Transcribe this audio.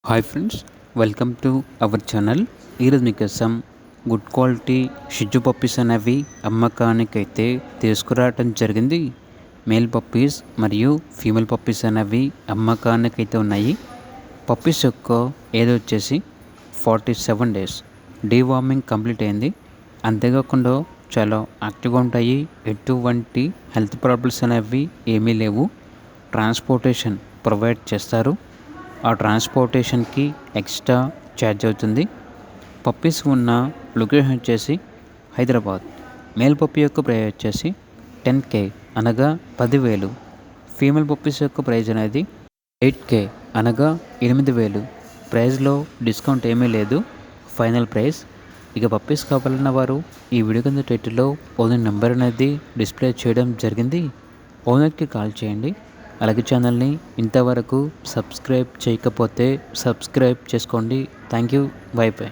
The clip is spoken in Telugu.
Hi friends, welcome to our channel. ఈరోజు మీకోసం గుడ్ క్వాలిటీ షిజ్జు పప్పీస్ అనేవి అమ్మకానికైతే తీసుకురావటం జరిగింది. మేల్ పప్పీస్ మరియు ఫీమేల్ పప్పీస్ అనేవి అమ్మకానికైతే ఉన్నాయి. పప్పీస్ యొక్క ఏజ్ వచ్చేసి 47 డేస్. డీవార్మింగ్ కంప్లీట్ అయింది. అంతేకాకుండా చాలా యాక్టివ్గా ఉంటాయి. ఎటువంటి హెల్త్ ప్రాబ్లమ్స్ అనేవి ఏమీ లేవు. ట్రాన్స్పోర్టేషన్ ప్రొవైడ్ చేస్తారు. ఆ ట్రాన్స్పోర్టేషన్కి ఎక్స్ట్రా ఛార్జ్ అవుతుంది. పప్పీస్ ఉన్న లొకేషన్ వచ్చేసి హైదరాబాద్. మేల్ పప్పీ యొక్క ప్రైస్ వచ్చేసి 10K అనగా 10,000. ఫీమేల్ పప్పీస్ యొక్క ప్రైస్ అనేది 8K అనగా 8,000. ప్రైస్లో డిస్కౌంట్ ఏమీ లేదు, ఫైనల్ ప్రైస్. ఇక పప్పీస్ కావాలన్న వారు ఈ వీడియో కింద టైటిల్లో ఓనర్ నెంబర్ అనేది డిస్ప్లే చేయడం జరిగింది. ఓనర్కి కాల్ చేయండి. అలాగే ఛానల్ని ఇంతవరకు సబ్స్క్రైబ్ చేయకపోతే సబ్స్క్రైబ్ చేసుకోండి. Thank you. By by.